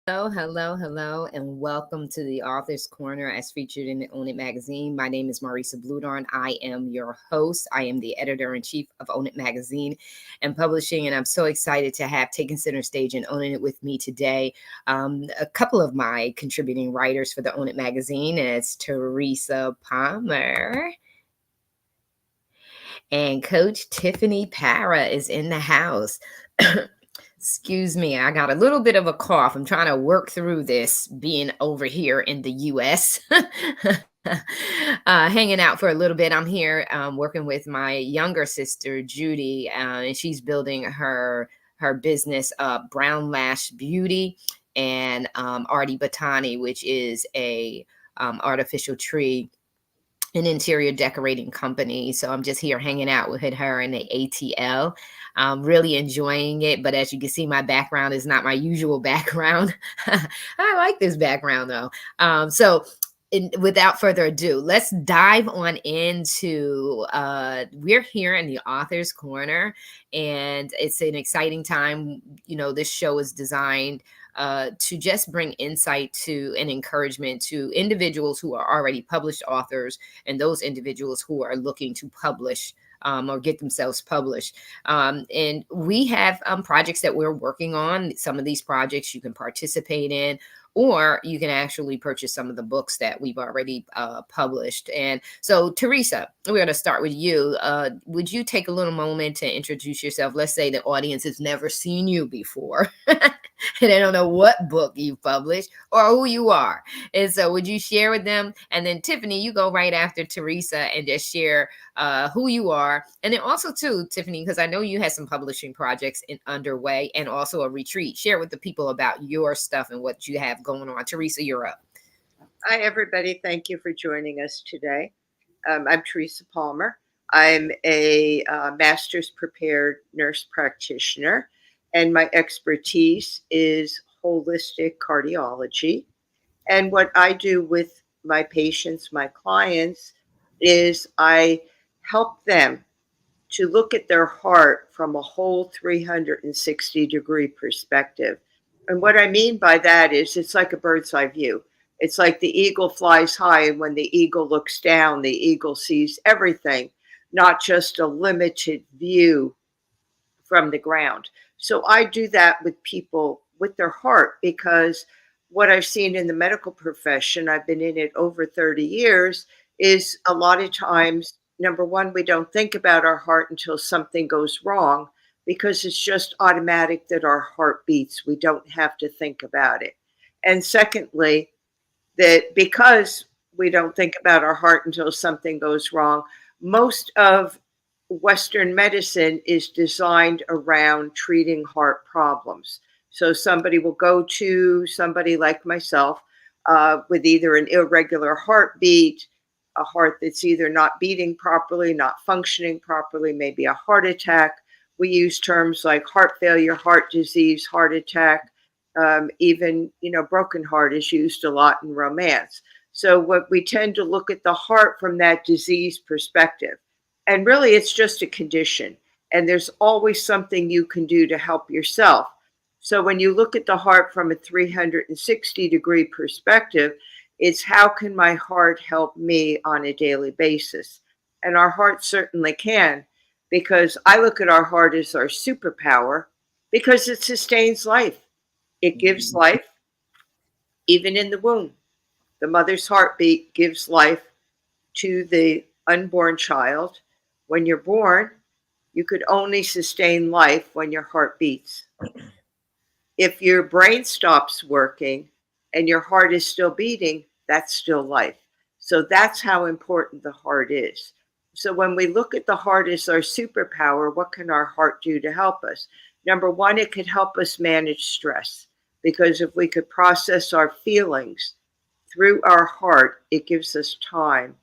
Hello, and welcome to the Author's Corner as featured in the Own It magazine. My name is Marisa Bludorn. I am your host. I am the editor-in-chief of Own It magazine and publishing, and I'm so excited to have taken center stage and owning it with me today. A couple of my contributing writers for the Own It magazine is Teresa Palmer and Coach Tiffany Para is in the house. Excuse me, I got a little bit of a cough. I'm trying to work through this being over here in the US. Hanging out for a little bit. I'm here working with my younger sister, Judy, and she's building her business, Brown Lash Beauty, and Artie Batani, which is a artificial tree an interior decorating company. So I'm just here hanging out with her in the ATL. I'm really enjoying it. But as you can see, my background is not my usual background. I like this background though. Without further ado, let's dive on into we're here in the Author's Corner, and it's an exciting time. You know, this show is designed to just bring insight to and encouragement to individuals who are already published authors and those individuals who are looking to publish or get themselves published. And we have projects that we're working on. Some of these projects you can participate in, or you can actually purchase some of the books that we've already published. And so, Teresa, we're going to start with you. Would you take a little moment to introduce yourself? Let's say the audience has never seen you before. And they don't know what book you published or who you are. And so would you share with them? And then Tiffany, you go right after Teresa and just share who you are. And then also too, Tiffany, because I know you had some publishing projects underway and also a retreat. Share with the people about your stuff and what you have going on. Teresa, you're up. Hi, everybody. Thank you for joining us today. I'm Teresa Palmer. I'm a master's prepared nurse practitioner, and my expertise is holistic cardiology. And what I do with my patients, my clients, is I help them to look at their heart from a whole 360-degree perspective. And what I mean by that is it's like a bird's eye view. It's like the eagle flies high, and when the eagle looks down, the eagle sees everything, not just a limited view from the ground. So I do that with people with their heart, because what I've seen in the medical profession, I've been in it over 30 years, is a lot of times, number one, we don't think about our heart until something goes wrong, because it's just automatic that our heart beats. We don't have to think about it. And secondly, that because we don't think about our heart until something goes wrong, most of Western medicine is designed around treating heart problems. So somebody will go to somebody like myself with either an irregular heartbeat, a heart that's either not beating properly, not functioning properly, maybe a heart attack. We use terms like heart failure, heart disease, heart attack. Even, broken heart is used a lot in romance. So what we tend to look at the heart from that disease perspective. And really, it's just a condition. And there's always something you can do to help yourself. So when you look at the heart from a 360-degree perspective, it's how can my heart help me on a daily basis? And our heart certainly can, because I look at our heart as our superpower, because it sustains life. It gives life even in the womb. The mother's heartbeat gives life to the unborn child. When you're born, you could only sustain life when your heart beats. If your brain stops working and your heart is still beating, that's still life. So that's how important the heart is. So when we look at the heart as our superpower, what can our heart do to help us? Number one, it could help us manage stress, because if we could process our feelings through our heart, it gives us time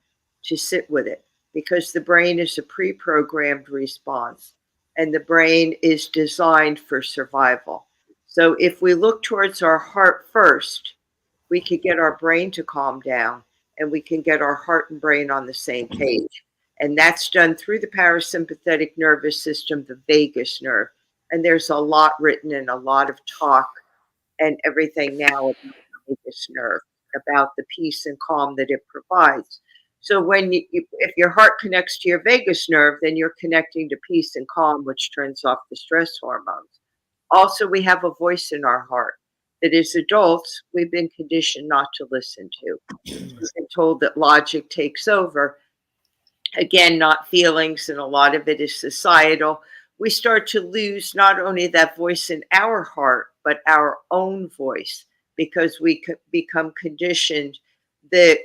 to sit with it, because the brain is a pre-programmed response, and the brain is designed for survival. So if we look towards our heart first, we could get our brain to calm down, and we can get our heart and brain on the same page. And that's done through the parasympathetic nervous system, the vagus nerve. And there's a lot written and a lot of talk and everything now about the vagus nerve, about the peace and calm that it provides. So if your heart connects to your vagus nerve, then you're connecting to peace and calm, which turns off the stress hormones. Also, we have a voice in our heart that as adults, we've been conditioned not to listen to. We've been told that logic takes over. Again, not feelings, and a lot of it is societal. We start to lose not only that voice in our heart, but our own voice because we become conditioned that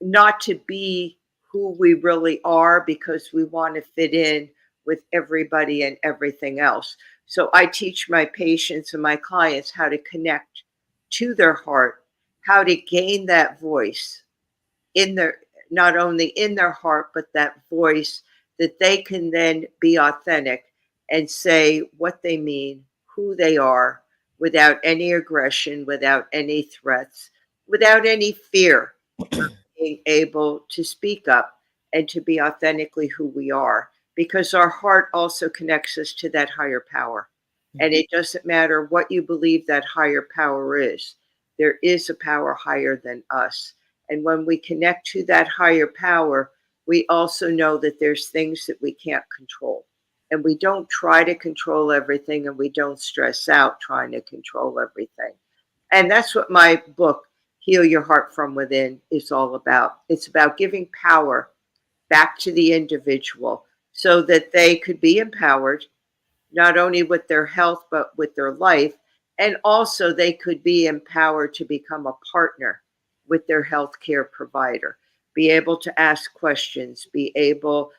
not to be who we really are because we want to fit in with everybody and everything else. So I teach my patients and my clients how to connect to their heart, how to gain that voice in their, not only in their heart, but that voice that they can then be authentic and say what they mean, who they are, without any aggression, without any threats, without any fear, being able to speak up and to be authentically who we are, because our heart also connects us to that higher power. And it doesn't matter what you believe that higher power is, there is a power higher than us. And when we connect to that higher power, we also know that there's things that we can't control. And we don't try to control everything, and we don't stress out trying to control everything. And that's what my book, Heal Your Heart from Within, is all about. It's about giving power back to the individual so that they could be empowered, not only with their health, but with their life. And also, they could be empowered to become a partner with their healthcare provider, be able to ask questions, be able,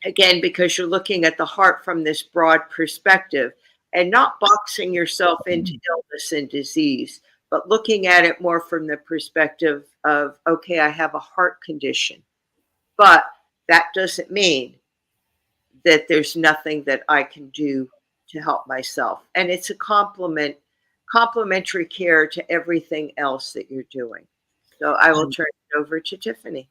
again, because you're looking at the heart from this broad perspective and not boxing yourself into illness and disease, but looking at it more from the perspective of, okay, I have a heart condition, but that doesn't mean that there's nothing that I can do to help myself. And it's a complementary care to everything else that you're doing. So I will turn it over to Tiffany.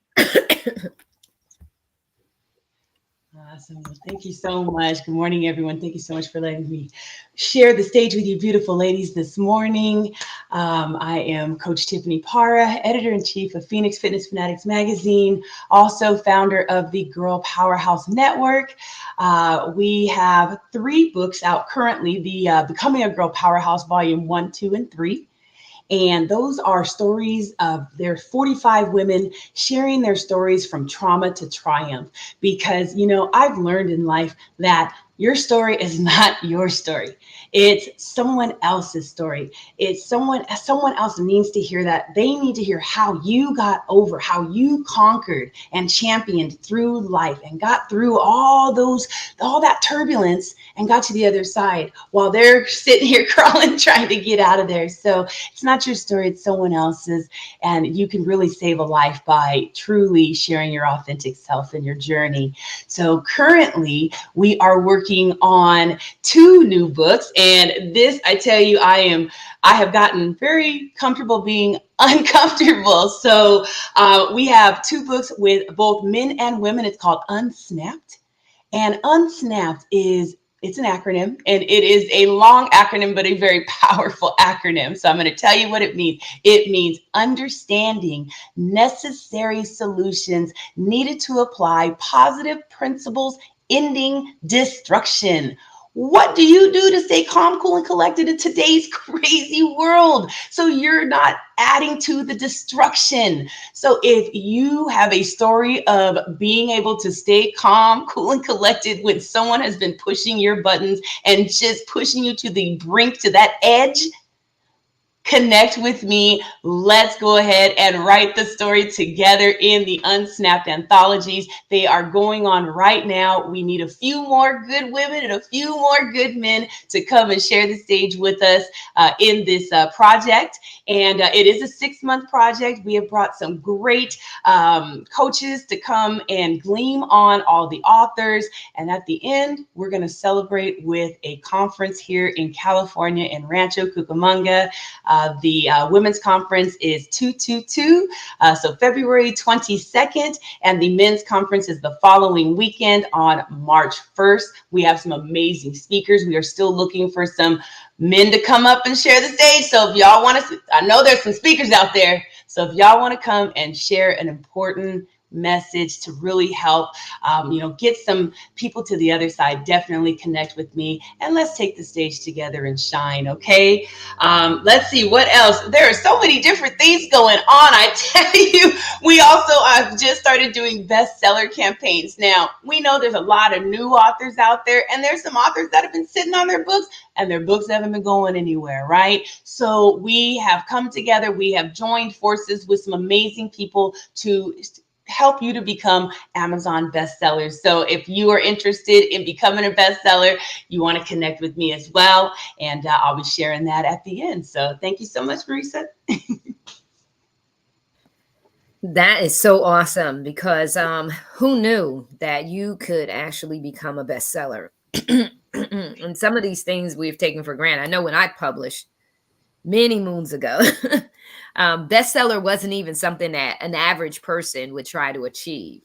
Awesome. Well, thank you so much. Good morning, everyone. Thank you so much for letting me share the stage with you, beautiful ladies, this morning. I am Coach Tiffany Para, editor-in-chief of Phoenix Fitness Fanatics magazine, also founder of the Girl Powerhouse Network. We have 3 books out currently, the Becoming a Girl Powerhouse, Volume 1, 2, and 3. And those are stories of their 45 women sharing their stories from trauma to triumph. Because, I've learned in life that your story is not your story. It's someone else's story. It's someone else needs to hear that. They need to hear how you got over, how you conquered and championed through life and got through all that turbulence and got to the other side while they're sitting here crawling, trying to get out of there. So it's not your story, it's someone else's. And you can really save a life by truly sharing your authentic self and your journey. So currently we are working on 2 new books. And this, I tell you, I have gotten very comfortable being uncomfortable. So we have 2 books with both men and women. It's called Unsnapped. And Unsnapped it's an acronym, and it is a long acronym, but a very powerful acronym. So I'm going to tell you what it means. It means understanding necessary solutions needed to apply positive principles, ending destruction. What do you do to stay calm, cool, and collected in today's crazy world so you're not adding to the destruction? So if you have a story of being able to stay calm, cool, and collected when someone has been pushing your buttons and just pushing you to the brink, to that edge, connect with me. Let's go ahead and write the story together in the Unsnapped anthologies. They are going on right now. We need a few more good women and a few more good men to come and share the stage with us in this project. And it is a 6-month project. We have brought some great coaches to come and gleam on all the authors. And at the end, we're going to celebrate with a conference here in California in Rancho Cucamonga. The women's conference is 222, so February 22nd, and the men's conference is the following weekend on March 1st. We have some amazing speakers. We are still looking for some men to come up and share the stage. So if y'all want to, I know there's some speakers out there. So if y'all want to come and share an important message to really help, get some people to the other side, definitely connect with me and let's take the stage together and shine. Okay. Let's see what else. There are so many different things going on. I tell you, we also just started doing bestseller campaigns. Now we know there's a lot of new authors out there, and there's some authors that have been sitting on their books and their books haven't been going anywhere, right? So we have come together, we have joined forces with some amazing people to help you to become Amazon bestsellers. So if you are interested in becoming a bestseller, you want to connect with me as well. And I'll be sharing that at the end. So thank you so much, Marisa. That is so awesome because who knew that you could actually become a bestseller? And some of these things we've taken for granted. I know when I published many moons ago, bestseller wasn't even something that an average person would try to achieve.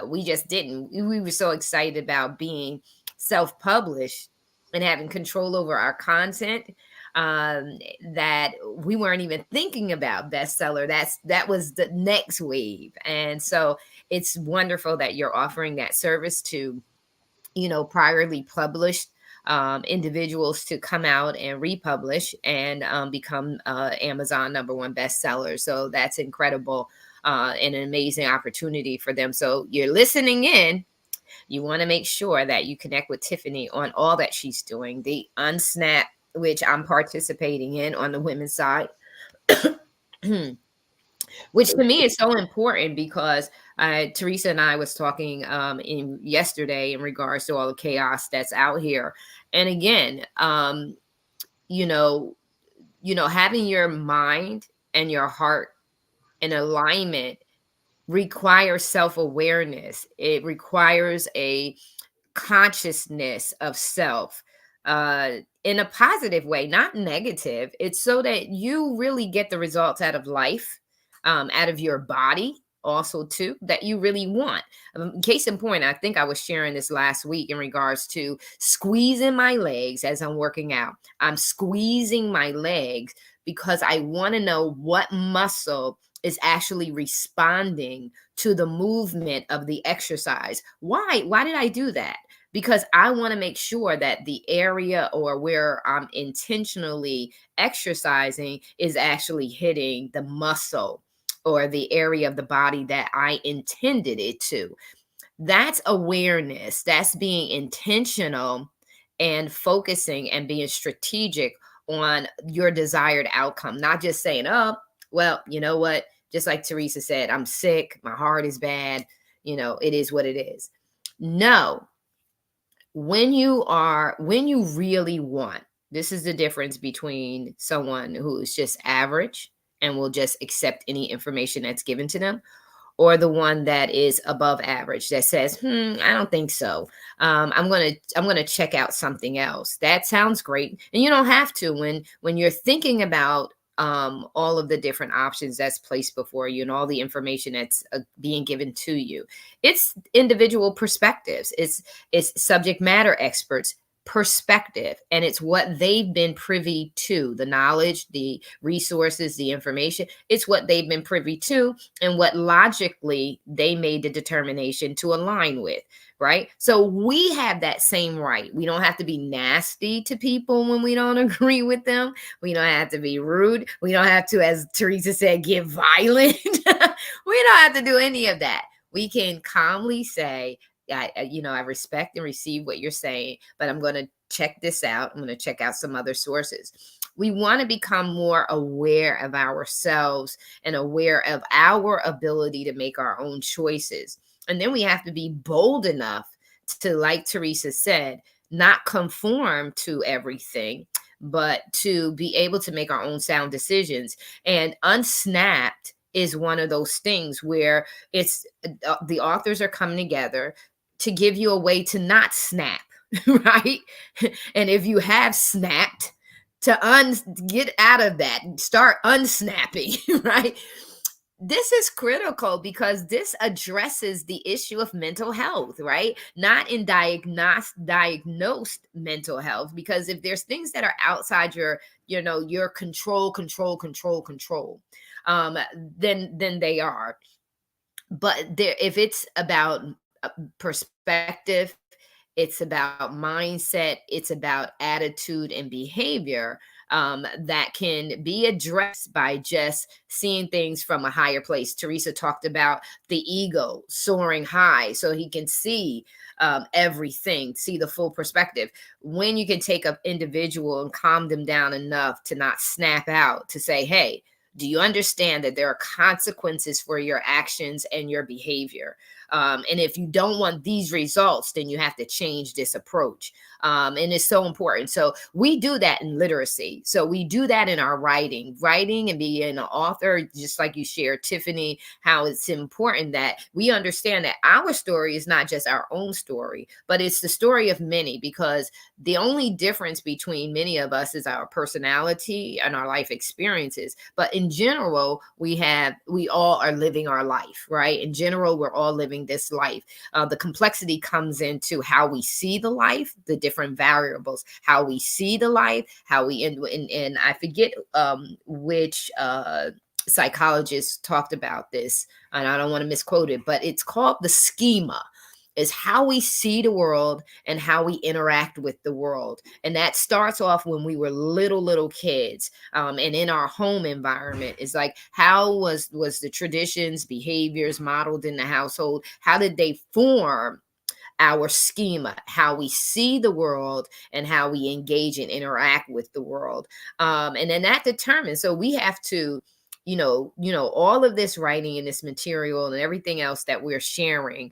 We just didn't. We were so excited about being self-published and having control over our content, that we weren't even thinking about bestseller. That was the next wave. And so it's wonderful that you're offering that service to, priorly published individuals to come out and republish and become Amazon #1 bestseller. So that's incredible, and an amazing opportunity for them. So you're listening in. You want to make sure that you connect with Tiffany on all that she's doing. The Unsnap, which I'm participating in on the women's side, which to me is so important because Teresa and I was talking in yesterday in regards to all the chaos that's out here. And again, you know, having your mind and your heart in alignment requires self-awareness. It requires a consciousness of self, in a positive way, not negative. It's so that you really get the results out of life, out of your body also too, that you really want. Case in point, I think I was sharing this last week in regards to squeezing my legs as I'm working out. I'm squeezing my legs because I want to know what muscle is actually responding to the movement of the exercise. Why did I do that? Because I want to make sure that the area or where I'm intentionally exercising is actually hitting the muscle or the area of the body that I intended it to. That's awareness. That's being intentional and focusing and being strategic on your desired outcome, not just saying, oh, well, you know what? Just like Teresa said, I'm sick, my heart is bad, it is what it is. No, when you really want, this is the difference between someone who is just average and will just accept any information that's given to them, or the one that is above average that says, I don't think so. I'm gonna check out something else. That sounds great, and you don't have to when you're thinking about all of the different options that's placed before you and all the information that's being given to you. It's individual perspectives. It's subject matter experts perspective, and it's what they've been privy to, the knowledge, the resources, the information. It's what they've been privy to and what logically they made the determination to align with, right? So we have that same right. We don't have to be nasty to people when we don't agree with them. We don't have to be rude. We don't have to, as Teresa said, get violent. We don't have to do any of that. We can calmly say, I respect and receive what you're saying, but I'm going to check this out. I'm going to check out some other sources. We want to become more aware of ourselves and aware of our ability to make our own choices. And then we have to be bold enough to, like Teresa said, not conform to everything, but to be able to make our own sound decisions. And Unsnapped is one of those things where it's the authors are coming together to give you a way to not snap, right? And if you have snapped, get out of that, start unsnapping, right? This is critical because this addresses the issue of mental health, right? Not in diagnosed mental health, because if there's things that are outside your control, um, then they are. But if it's about perspective, it's about mindset, it's about attitude and behavior, that can be addressed by just seeing things from a higher place. Teresa talked about the ego soaring high so he can see everything, see the full perspective. When you can take an individual and calm them down enough to not snap out, to say, hey, do you understand that there are consequences for your actions and your behavior? And if you don't want these results, then you have to change this approach. And it's so important. So we do that in literacy. So we do that in our writing and being an author, just like you shared, Tiffany, how it's important that we understand that our story is not just our own story, but it's the story of many, because the only difference between many of us is our personality and our life experiences. But in general, we all are living our life, right? In general, we're all living this life. The complexity comes into how we see the life, the different variables, how we see the life, how we and I forget which psychologist talked about this, and I don't want to misquote it, but it's called the schema. Is how we see the world and how we interact with the world. And that starts off when we were little kids, and in our home environment. Is like, how was the traditions, behaviors modeled in the household? How did they form our schema, how we see the world and how we engage and interact with the world? And then that determines. So we have to, all of this writing and this material and everything else that we're sharing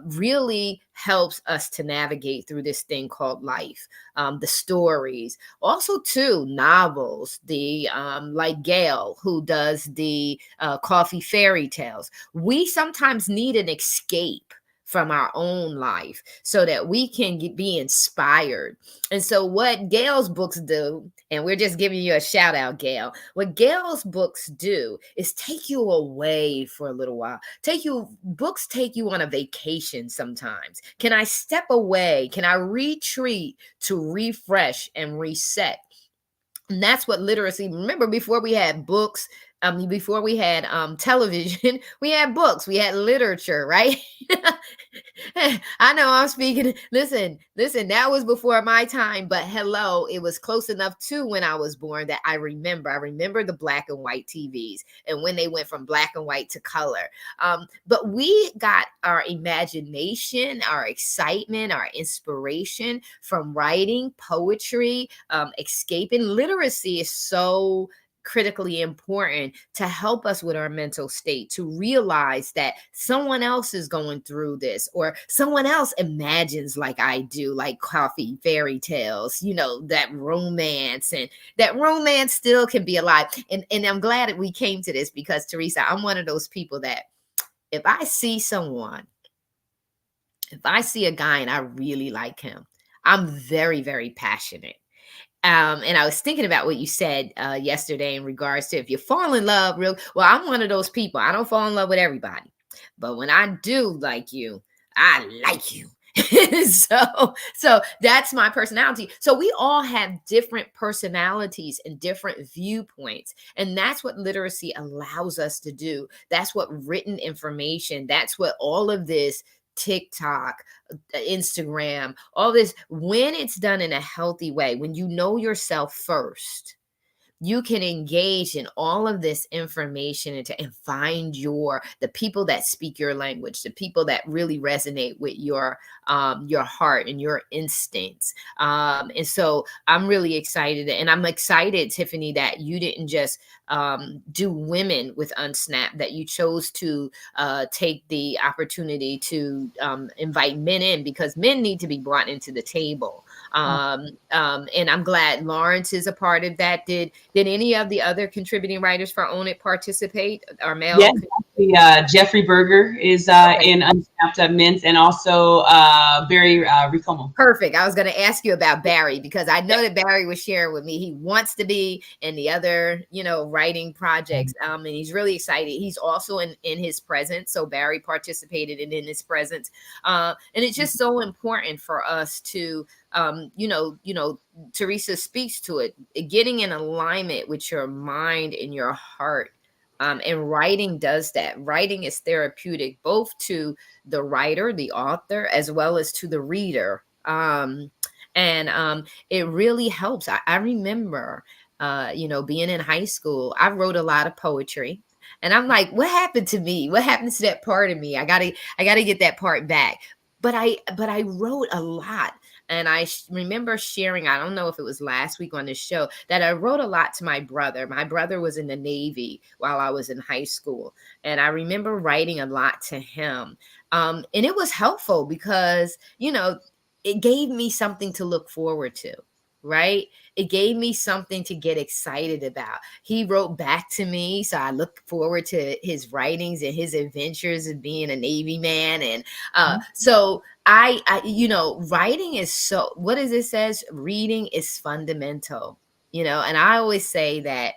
really helps us to navigate through this thing called life. The stories, also too, novels, the like Gail, who does the coffee fairy tales. We sometimes need an escape from our own life so that we can be inspired. And so what Gail's books do, and we're just giving you a shout out, Gail, what Gail's books do is take you away for a little while. Books take you on a vacation sometimes. Can I step away? Can I retreat to refresh and reset? And that's what literacy, remember, before we had books, before we had television, we had books, we had literature, right? I know I'm speaking. Listen, that was before my time, but hello, it was close enough to when I was born that I remember. I remember the black and white TVs and when they went from black and white to color. But we got our imagination, our excitement, our inspiration from writing, poetry, escaping. Literacy is so critically important to help us with our mental state, to realize that someone else is going through this, or someone else imagines like I do, like coffee fairy tales, that romance, and that romance still can be alive. And I'm glad that we came to this, because Teresa, I'm one of those people that if I see a guy and I really like him, I'm very, very passionate. And I was thinking about what you said yesterday in regards to if you fall in love well, I'm one of those people. I don't fall in love with everybody, but when I do like you, I like you. So that's my personality. So we all have different personalities and different viewpoints, and that's what literacy allows us to do. That's what written information, that's what all of this TikTok, Instagram, all this, when it's done in a healthy way, when you know yourself first, you can engage in all of this information and find the people that speak your language, the people that really resonate with your heart and your instincts. And so I'm really excited, and I'm excited, Tiffany, that you didn't just do women with Unsnap, that you chose to take the opportunity to invite men in, because men need to be brought into the table. And I'm glad Lawrence is a part of that. Did any of the other contributing writers for Own It participate? Or Yes, male? the Jeffrey Berger is Okay. in Unsnapped Up Mints, and also Barry Ricomo. Perfect. I was going to ask you about Barry because I know that Barry was sharing with me he wants to be in the other, writing projects. And he's really excited. He's also in his presence. So Barry participated in his presence. And it's just so important for us to, Teresa speaks to it, getting in alignment with your mind and your heart. And writing does that. Writing is therapeutic, both to the writer, the author, as well as to the reader. And it really helps. I remember, being in high school, I wrote a lot of poetry. And I'm like, what happened to me? What happened to that part of me? I gotta get that part back. But I wrote a lot. And I remember sharing, I don't know if it was last week on this show, that I wrote a lot to my brother. My brother was in the Navy while I was in high school. And I remember writing a lot to him. And it was helpful because, it gave me something to look forward to, right? It gave me something to get excited about. He wrote back to me, so I look forward to his writings and his adventures of being a Navy man. And so writing is so. What does it says? Reading is fundamental. And I always say that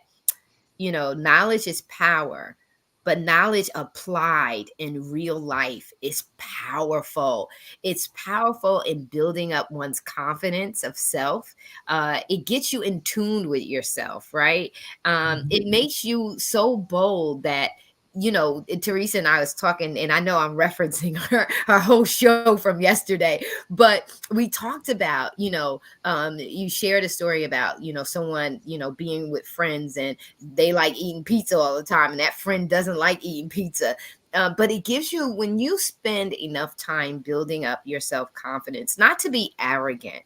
knowledge is power, but knowledge applied in real life is powerful. It's powerful in building up one's confidence of self. It gets you in tune with yourself, right? It makes you so bold that Teresa and I was talking, and I know I'm referencing her whole show from yesterday, but we talked about, you shared a story about, someone, being with friends and they like eating pizza all the time, and that friend doesn't like eating pizza. But it gives you, when you spend enough time building up your self confidence, not to be arrogant,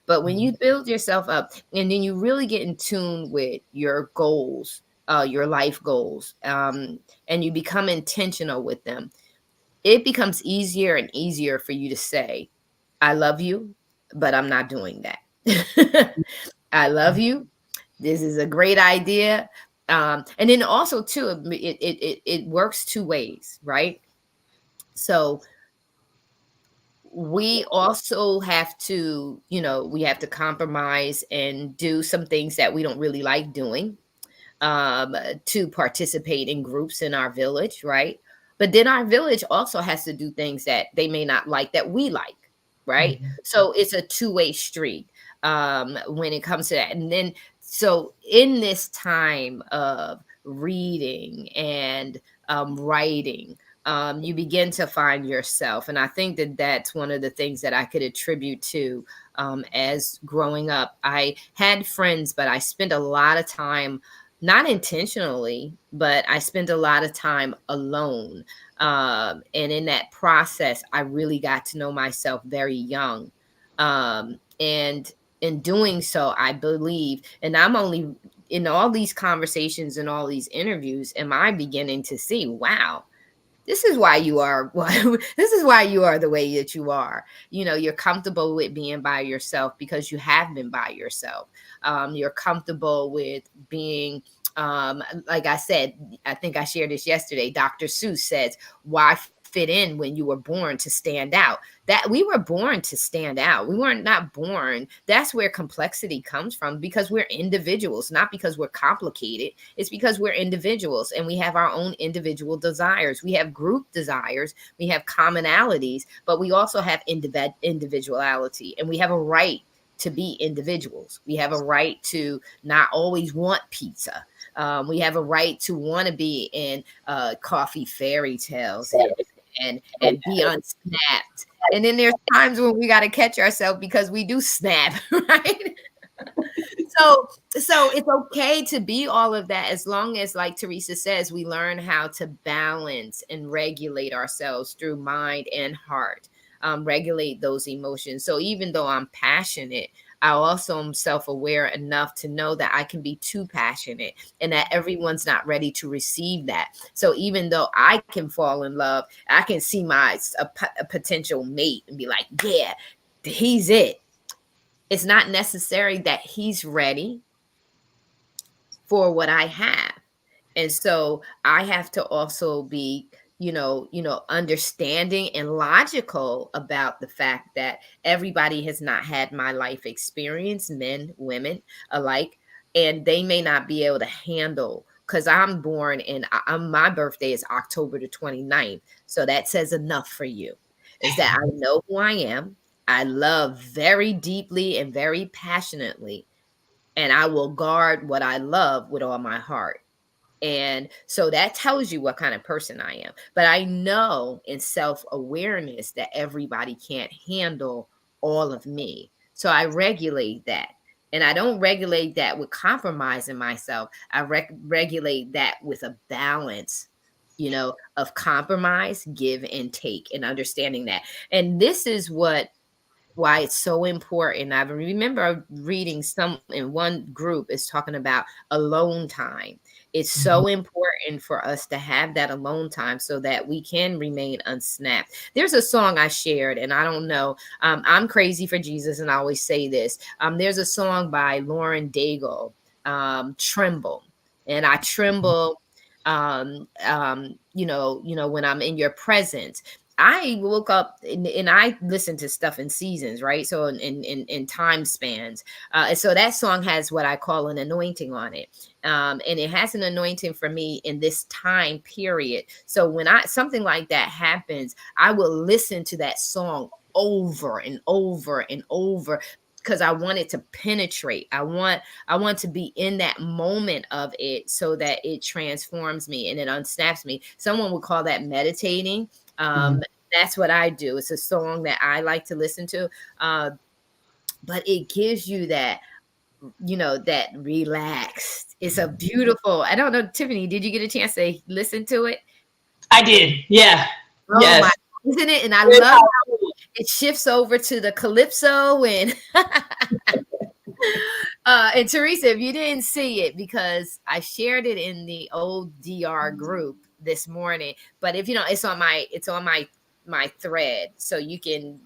but when you build yourself up and then you really get in tune with your goals, your life goals, and you become intentional with them, it becomes easier and easier for you to say, I love you, but I'm not doing that. I love you. This is a great idea. And then also too, it works two ways, right? So we also have to, we have to compromise and do some things that we don't really like doing, to participate in groups in our village, right? But then our village also has to do things that they may not like that we like, right? So it's a two-way street, when it comes to that. And then, so in this time of reading and writing, you begin to find yourself. And I think that that's one of the things that I could attribute to, as growing up. I had friends, but I spent a lot of time, not intentionally, but I spent a lot of time alone. And in that process, I really got to know myself very young. And in doing so, I believe, and I'm only in all these conversations and all these interviews, am I beginning to see, wow, this is why you are this is why you are the way that you are. You're comfortable with being by yourself because you have been by yourself. You're comfortable with being, like I said, I think I shared this yesterday. Dr. Seuss says, why fit in when you were born to stand out? That we were born to stand out. We weren't not born. That's where complexity comes from, because we're individuals, not because we're complicated. It's because we're individuals and we have our own individual desires. We have group desires, we have commonalities, but we also have individuality, and we have a right to be individuals. We have a right to not always want pizza. We have a right to want to be in coffee fairy tales and be unsnapped. And then there's times when we got to catch ourselves because we do snap, right? So it's okay to be all of that, as long as, like Teresa says, we learn how to balance and regulate ourselves through mind and heart, regulate those emotions. So even though I'm passionate, I also am self-aware enough to know that I can be too passionate and that everyone's not ready to receive that. So even though I can fall in love, I can see a potential mate and be like, yeah, he's it. It's not necessary that he's ready for what I have. And so I have to also be, understanding and logical about the fact that everybody has not had my life experience, men, women alike, and they may not be able to handle, because I'm born and my birthday is October the 29th. So that says enough for you, is that I know who I am. I love very deeply and very passionately, and I will guard what I love with all my heart. And so that tells you what kind of person I am. But I know in self awareness that everybody can't handle all of me. So I regulate that. And I don't regulate that with compromising myself. I regulate that with a balance, of compromise, give and take, and understanding that. And this is why it's so important. I remember reading some in one group is talking about alone time. It's so important for us to have that alone time so that we can remain unsnapped. There's a song I shared, and I don't know. I'm crazy for Jesus, and I always say this. There's a song by Lauren Daigle, "Tremble," and I tremble. When I'm in your presence. I woke up and I listen to stuff in seasons, right? So in time spans. And so that song has what I call an anointing on it. And it has an anointing for me in this time period. So when something like that happens, I will listen to that song over and over and over, because I want it to penetrate. I want to be in that moment of it so that it transforms me and it unsnaps me. Someone would call that meditating. That's what I do. It's a song that I like to listen to. But it gives you that, that relaxed. It's a beautiful, I don't know, Tiffany, did you get a chance to listen to it? I did. Yeah. Oh my, Yes. isn't it? And I love how it shifts over to the calypso and and Teresa, if you didn't see it, because I shared it in the old DR group this morning, but if you know, it's on my thread, so you can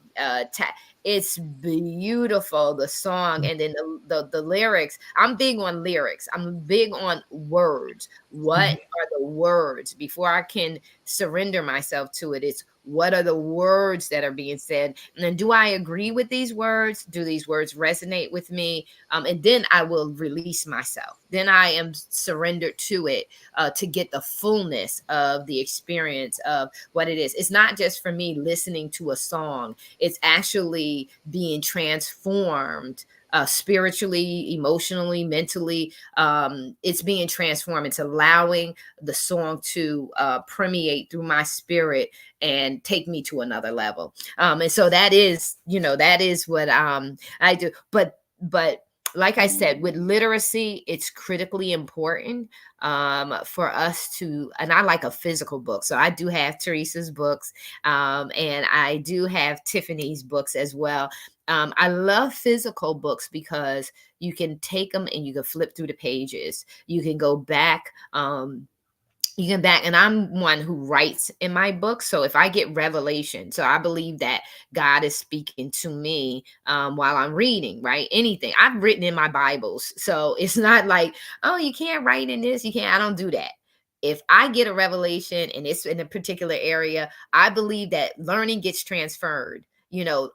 it's beautiful, the song, and then the lyrics. I'm big on lyrics. I'm big on words. What are the words before I can surrender myself to it? It's what are the words that are being said, and then do I agree with these words? Do these words resonate with me? And then I will release myself. Then I am surrendered to it, to get the fullness of the experience of what it is. It's not just for me listening to a song. It's actually being transformed, spiritually, emotionally, mentally. It's being transformed. It's allowing the song to permeate through my spirit and take me to another level. And so that is what I do. But like I said, with literacy, it's critically important for us to, and I like a physical book. So I do have Teresa's books, and I do have Tiffany's books as well. I love physical books because you can take them and you can flip through the pages. You can go back. And I'm one who writes in my book. So if I get revelation, so I believe that God is speaking to me while I'm reading, right? Anything I've written in my Bibles. So it's not like, oh, you can't write in this. You can't. I don't do that. If I get a revelation and it's in a particular area, I believe that learning gets transferred.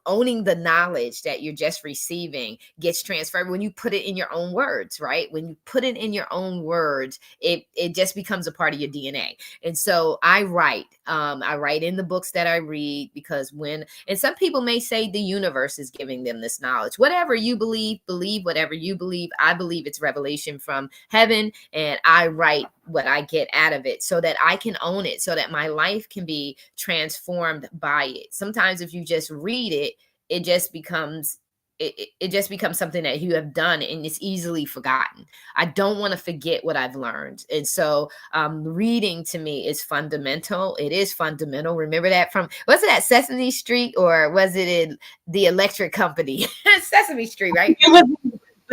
Owning the knowledge that you're just receiving gets transferred when you put it in your own words, right? When you put it in your own words, it just becomes a part of your DNA. And so I write in the books that I read, because and some people may say the universe is giving them this knowledge. Whatever you believe whatever you believe. I believe it's revelation from heaven, and I write what I get out of it so that I can own it, so that my life can be transformed by it. Sometimes if you just read it, it just becomes something that you have done and it's easily forgotten. I don't want to forget what I've learned. And so reading to me is fundamental. It is fundamental. Remember that was it at Sesame Street, or was it in the Electric Company? Sesame Street, right? I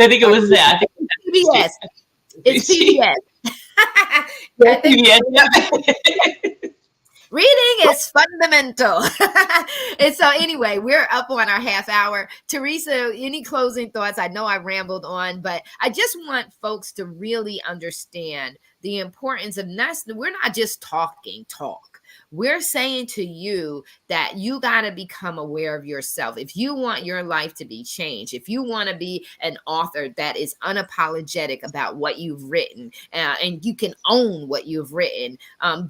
think it was that. PBS. It's PBS. PBS. Reading is fundamental. And so, anyway, we're up on our half hour. Teresa, any closing thoughts? I know I rambled on, but I just want folks to really understand the importance of not, we're not just talking talk. We're saying to you that you got to become aware of yourself. If you want your life to be changed, if you want to be an author that is unapologetic about what you've written, and you can own what you've written,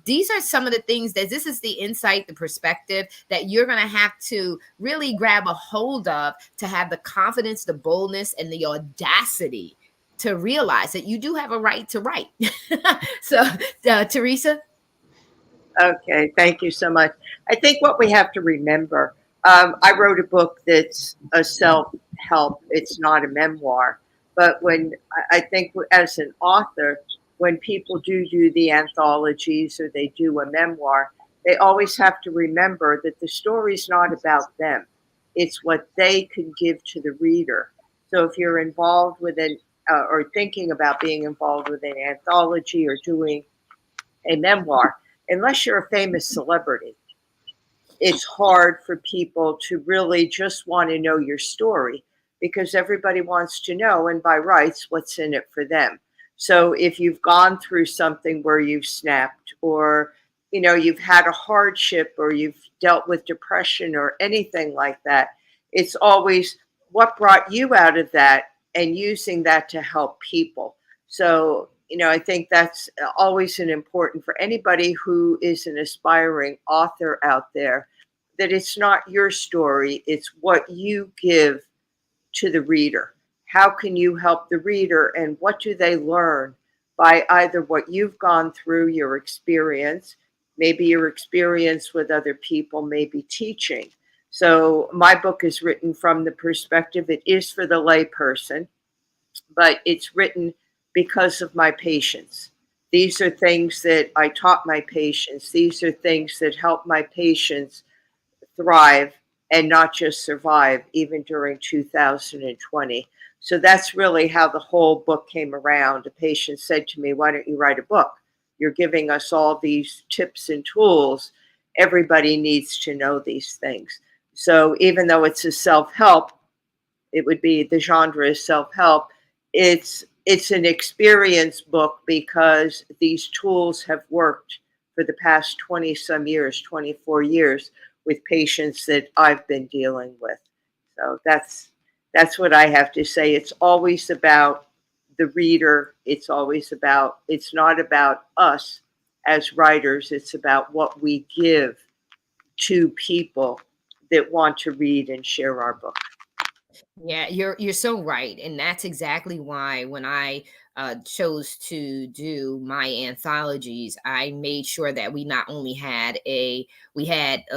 these are some of the things that this is the insight, the perspective that you're going to have to really grab a hold of to have the confidence, the boldness, and the audacity to realize that you do have a right to write. So, Teresa? Okay, thank you so much. I think what we have to remember, I wrote a book that's a self help, it's not a memoir. But when I think as an author, when people do the anthologies or they do a memoir, they always have to remember that the story's not about them, it's what they can give to the reader. So if you're involved with an or thinking about being involved with an anthology or doing a memoir, unless you're a famous celebrity, it's hard for people to really just want to know your story because everybody wants to know, and by rights, what's in it for them. So if you've gone through something where you've snapped, or you've had a hardship, or you've dealt with depression or anything like that, it's always what brought you out of that and using that to help people. So I think that's always an important for anybody who is an aspiring author out there, that it's not your story, it's what you give to the reader. How can you help the reader, and what do they learn by either what you've gone through, your experience, maybe your experience with other people, maybe teaching. So my book is written from the perspective, it is for the layperson, but it's written because of my patients. These are things that I taught my patients. These are things that help my patients thrive and not just survive, even during 2020. So that's really how the whole book came around. A patient said to me, "Why don't you write a book? You're giving us all these tips and tools. Everybody needs to know these things." So even though it's a self-help, it would be the genre is self-help. It's an experience book because these tools have worked for the past 20 some years, 24 years, with patients that I've been dealing with. So that's what I have to say. It's always about the reader. It's not about us as writers. It's about what we give to people that want to read and share our book. Yeah, you're so right, and that's exactly why when I chose to do my anthologies, I made sure that we had a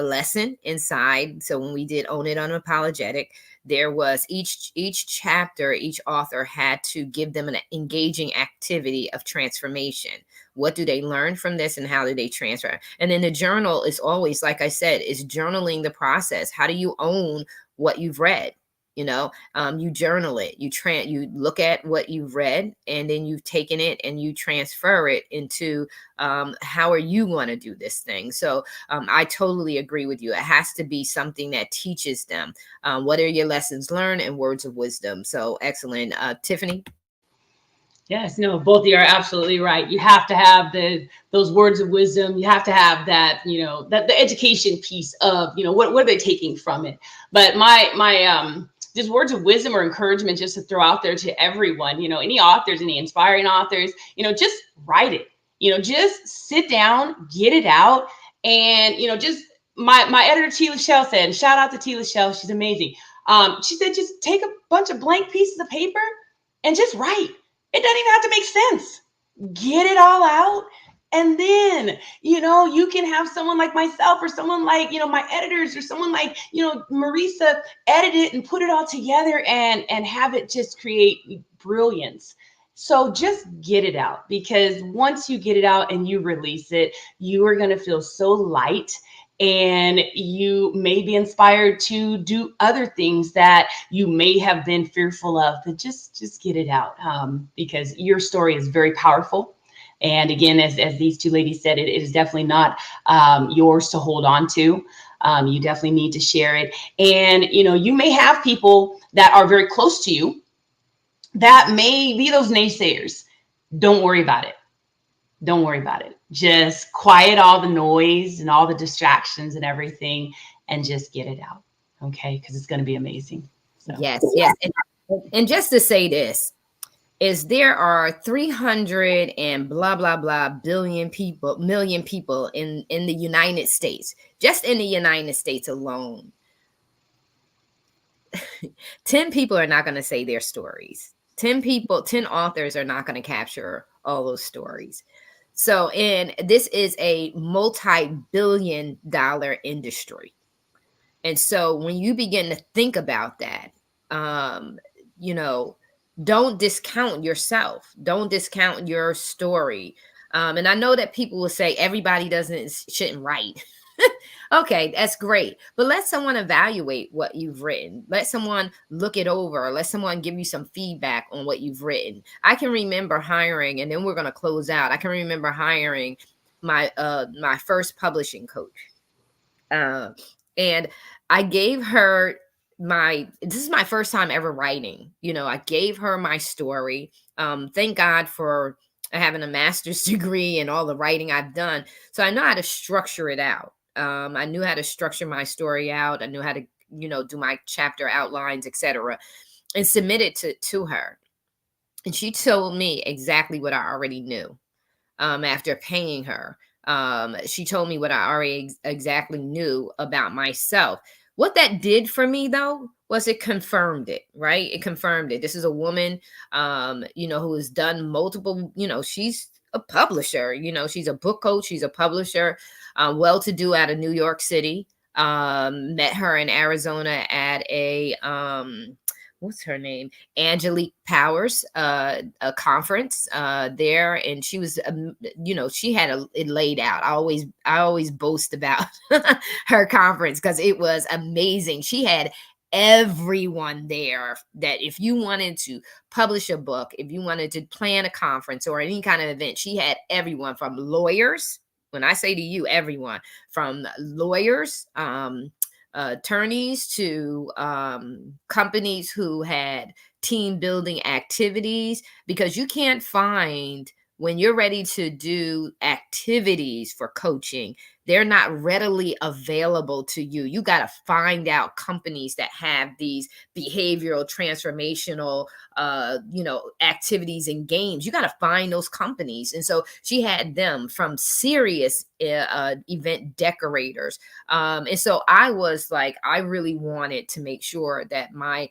lesson inside. So when we did Own It Unapologetic, there was each chapter, each author had to give them an engaging activity of transformation. What do they learn from this, and how do they transfer? And then the journal is always, like I said, is journaling the process. How do you own what you've read? You journal it, you look at what you've read, and then you've taken it and you transfer it into how are you going to do this thing. So I totally agree with you. It has to be something that teaches them. What are your lessons learned and words of wisdom? So excellent. Tiffany? Yes, no, both of you are absolutely right. You have to have those words of wisdom. You have to have that, that the education piece of, what are they taking from it? But my just words of wisdom or encouragement just to throw out there to everyone, any authors, any inspiring authors, just write it. Just sit down, get it out, and just my editor T. Lachelle said, shout out to T. Lachelle, she's amazing. She said, just take a bunch of blank pieces of paper and just write. It doesn't even have to make sense. Get it all out. And then, you can have someone like myself or someone like, my editors or someone like, Marisa edit it and put it all together and have it just create brilliance. So just get it out, because once you get it out and you release it, you are going to feel so light, and you may be inspired to do other things that you may have been fearful of. But just get it out, because your story is very powerful. And again, as these two ladies said, it is definitely not yours to hold on to. You definitely need to share it. And, you may have people that are very close to you that may be those naysayers. Don't worry about it. Don't worry about it. Just quiet all the noise and all the distractions and everything and just get it out. Okay. Because it's going to be amazing. So, Yes, yes. And just to say this, is there are 300 and blah blah blah million people in the United States, just in the United States alone. 10 people are not going to say their stories. 10 authors are not going to capture all those stories. So, and this is a multi-billion-dollar industry. And so when you begin to think about that, you know, don't discount yourself. Don't discount your story. And I know that people will say everybody shouldn't write. Okay, that's great. But let someone evaluate what you've written. Let someone look it over. Let someone give you some feedback on what you've written. I can remember hiring, and then we're going to close out. I can remember hiring my first publishing coach. And I gave her this is my first time ever writing. I gave her my story. Thank God for having a master's degree and all the writing I've done. So I know how to structure it out. I knew how to structure my story out. I knew how to, do my chapter outlines, etc., and submit it to her. And she told me exactly what I already knew. After paying her, she told me what I already exactly knew about myself. What that did for me, though, was it confirmed it, right? It confirmed it. This is a woman, who has done multiple, she's a publisher, she's a book coach, she's a publisher, well-to-do out of New York City. Met her in Arizona at a, what's her name? Angelique Powers, a conference there, and she was, she had it laid out. I always boast about her conference because it was amazing. She had everyone there that if you wanted to publish a book, if you wanted to plan a conference or any kind of event, she had everyone from lawyers. When I say to you, everyone from lawyers, attorneys to companies who had team building activities, because you can't find, when you're ready to do activities for coaching, they're not readily available to you. You got to find out companies that have these behavioral transformational activities and games. You got to find those companies. And so she had them, from serious event decorators. And so I was like, I really wanted to make sure that my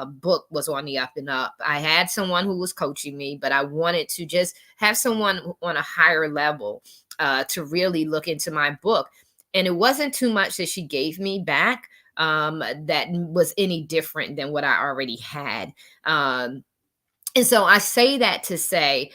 book was on the up and up. I had someone who was coaching me, but I wanted to just have someone on a higher level to really look into my book. And it wasn't too much that she gave me back that was any different than what I already had. And so I say that to say,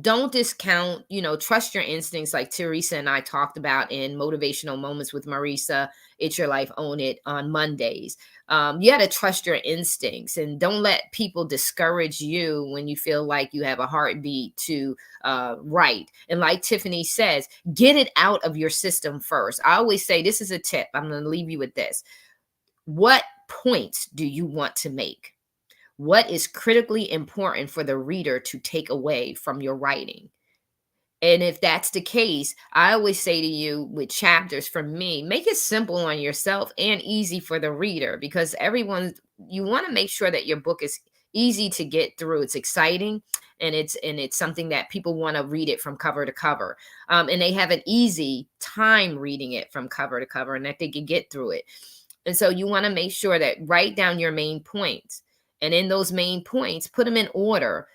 don't discount, trust your instincts, like Teresa and I talked about in Motivational Moments with Marisa, It's Your Life, Own It, on Mondays. You got to trust your instincts, and don't let people discourage you when you feel like you have a heartbeat to write. And like Tiffany says, get it out of your system first. I always say, this is a tip. I'm going to leave you with this. What points do you want to make? What is critically important for the reader to take away from your writing? And if that's the case, I always say to you, with chapters, for me, make it simple on yourself and easy for the reader, because you want to make sure that your book is easy to get through. It's exciting, and it's something that people want to read it from cover to cover. And they have an easy time reading it from cover to cover, and that they can get through it. And so you want to make sure that write down your main points. And in those main points, put them in order.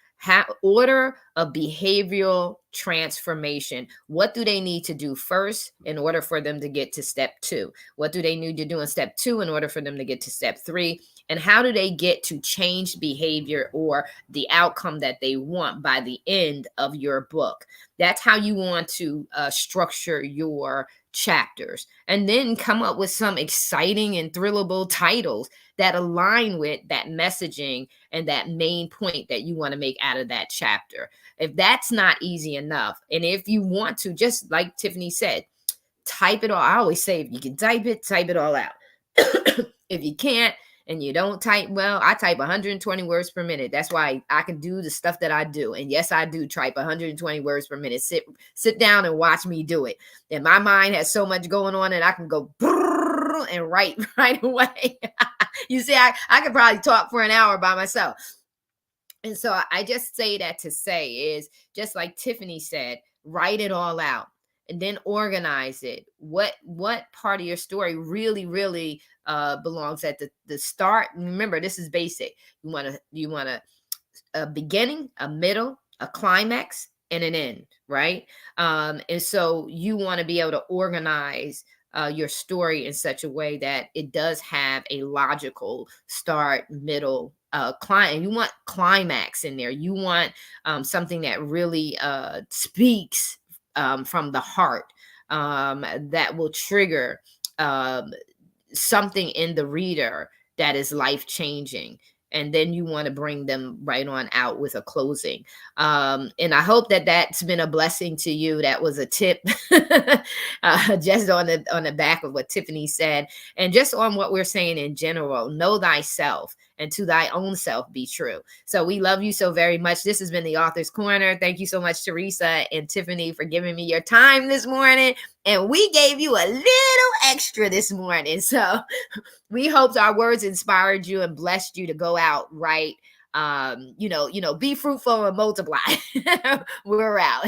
Order of behavioral transformation. What do they need to do first in order for them to get to step 2? What do they need to do in step 2 in order for them to get to step 3? And how do they get to change behavior or the outcome that they want by the end of your book? That's how you want to structure your chapters, and then come up with some exciting and thrillable titles that align with that messaging and that main point that you want to make out of that chapter. If that's not easy enough, and if you want to, just like Tiffany said, type it all. I always say, if you can type it all out. If you can't, and you don't type well, I type 120 words per minute. That's why I can do the stuff that I do. And yes, I do type 120 words per minute. Sit down and watch me do it. And my mind has so much going on, and I can go and write right away. You see, I could probably talk for an hour by myself. And so I just say that to say is, just like Tiffany said, write it all out and then organize it. What part of your story really belongs at the start? Remember, this is basic. You want a beginning, a middle, a climax, and an end, right? And so you want to be able to organize your story in such a way that it does have a logical start, middle, you want climax in there. You want something that really speaks from the heart, that will trigger something in the reader that is life-changing. And then you want to bring them right on out with a closing. And I hope that that's been a blessing to you. That was a tip just on the back of what Tiffany said, and just on what we're saying in general. Know thyself, and to thy own self be true. So we love you so very much. This has been the Author's Corner. Thank you so much, Teresa and Tiffany, for giving me your time this morning. And we gave you a little extra this morning. So we hope our words inspired you and blessed you to go out right. Be fruitful and multiply. We're out.